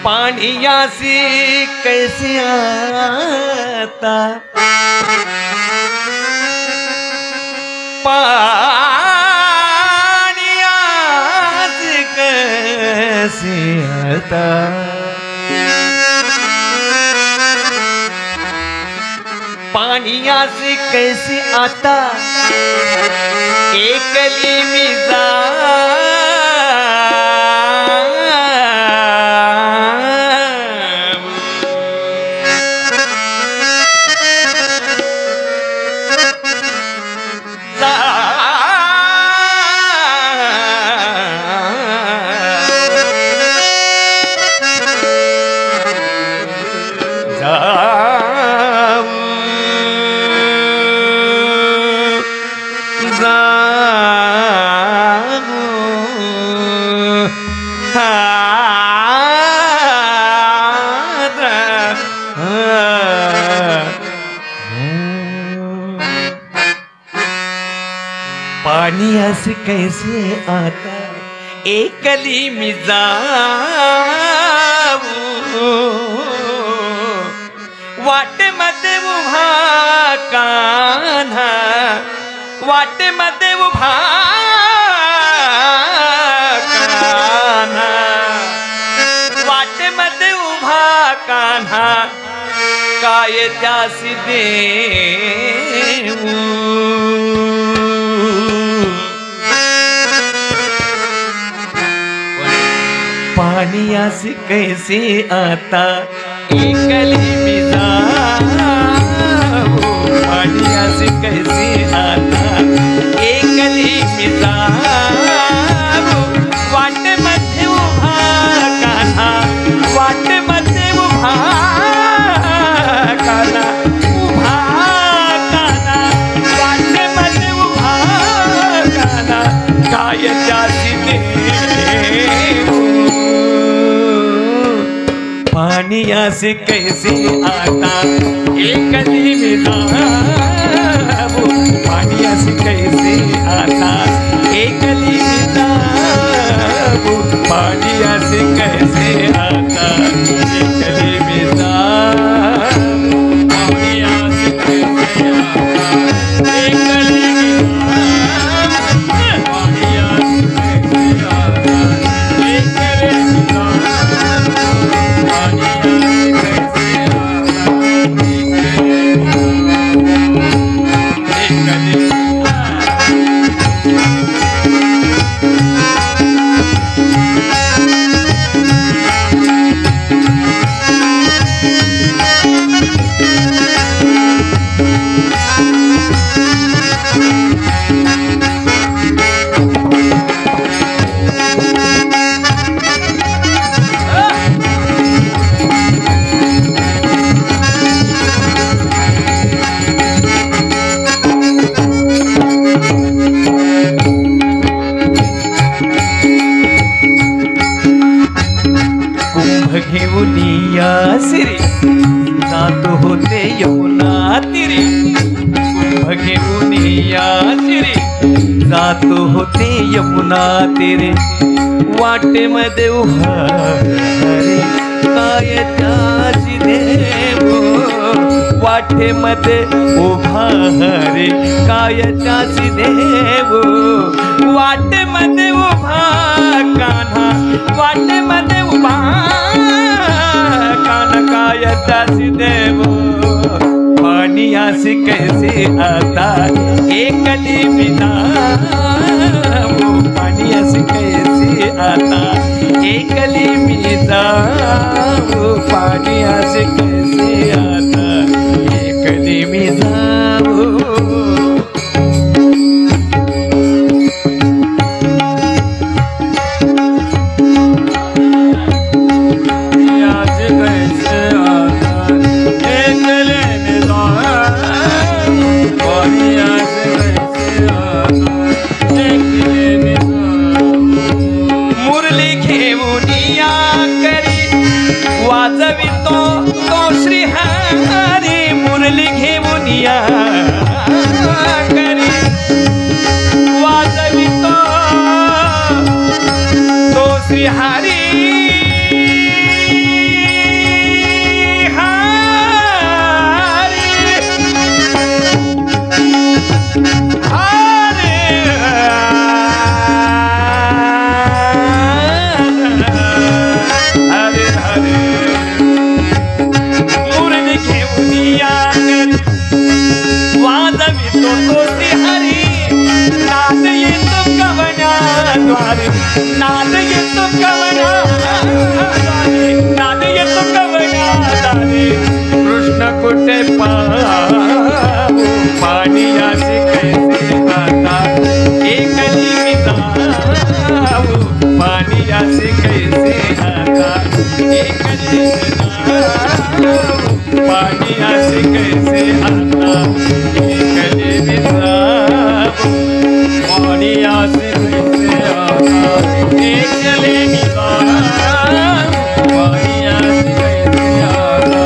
पानिया से कैसे आता पानिया से कैसे आता पानिया से कैसे आता एकली मिजाज पानिया से कैसे आता एकली मिजाज वाटे मध्ये उभा कान्हा वाटे मध्ये उभा कान्हा वाटे मध्ये उभा कान्हा काय त्यासी देऊ पानिया से कैसे आता एकली मिजाज पानिया से कैसे आता एकली मिजाज वाट मध्ये उभा कान्हा वाट मध्ये उभा कान्हा उभा कान्हा वाट मध्ये उभा कान्हा काय त्यासी देऊ पानिया से कैसे आता एकली मिजाज पानिया से कैसे आता एकली मिजाज पानिया से कैसे आता एकली मिजाज पानिया से कैसे आता एकली मिजाज पानिया से कैसे आता एकली घेऊनिया सिरी जात होते यमुना तीरी घेऊनिया सिरी जात होते यमुना तीरी वाटे मध्ये उभा रे काय त्यासी देऊ वाटे मध्ये उभा रे काय त्यासी देऊ वाटे मध्ये उभा कान्हा वाटे मध्ये उभा काय त्यासी देऊ पानिया से कैसे आता एकली मिजाज पानिया से कैसे आता एकली मिजाज पानिया से कैसे आता एकली मिजाज नाद येतो कवना नाद येतो कवना दारी कृष्ण कुठे पाहू पाणियासी कैसे आता एकली मी जाऊ पाणियासी कैसे आता एकली मी जाऊ पाणियासी कैसे आता एकली मी जाऊ पाणियासी कैसे आता एकली मी जाऊ पाणियासी कैसे आता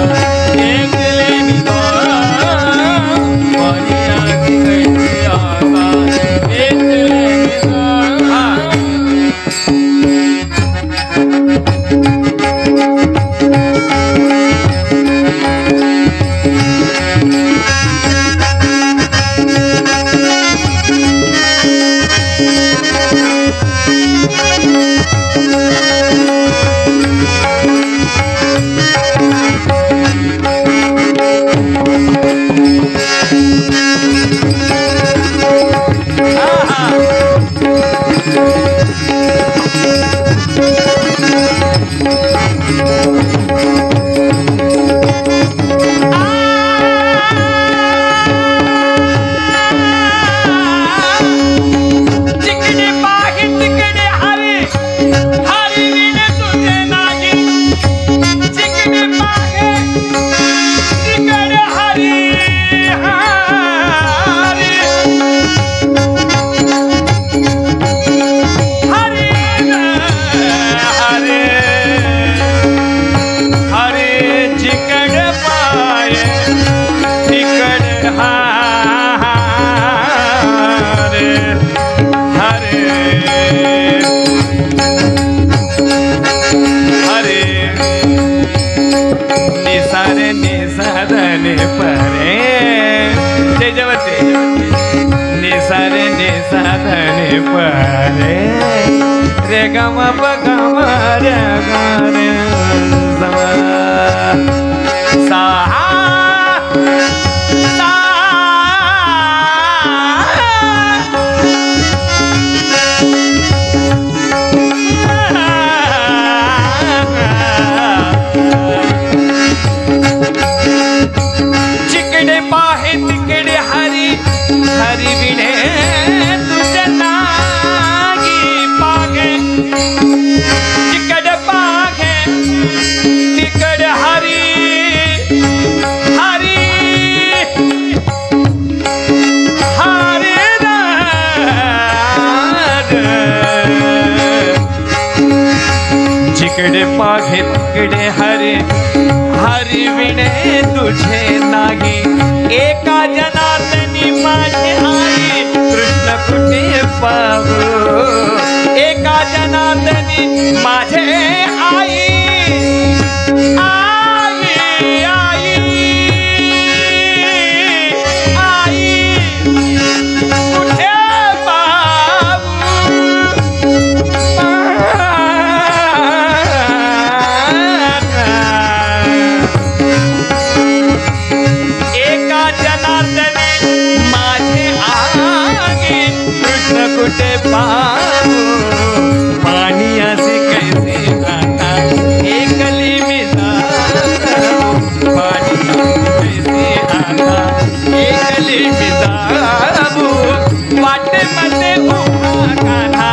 एकली मी जाऊ पाणियासी कैसे आता एकली मी रे गम बगम रे रे सा चिकड़े पाहे तिकड़े हरी हरी विणे तुझे नागी पागे चिकड़ पागे तिकड़ हरी हरी हरी चिकड़े पागे तिकड़े हरी हरी विणे तुझे नागी एका जनार्दनी माझी आई कृष्ण कुठे पाहू एका जनार्दनी माझे आई आई आई आई कुठे पाहू कुठे पाहू पाणियासी कैसे आता एकली मी जाऊ पाणियासी कैसे आता एकली मी जाऊ वाटेमध्ये उभा कान्हा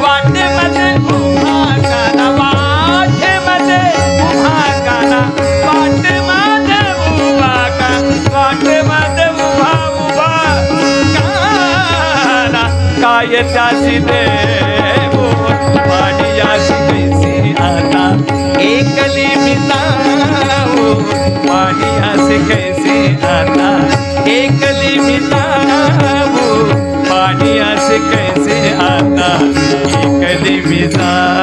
वाटेमध्ये उभा कान्हा वाटेमध्ये उभा कान्हा वाटेमध्ये उभा कान्हा वाटेमध्ये उभा काय त्यासी देवो पाणियासी कैसे आता एकली मी जाऊ पाणियासी कैसे आता एकली मी जाऊ पाणियासी कैसे आता एकली मी जाऊ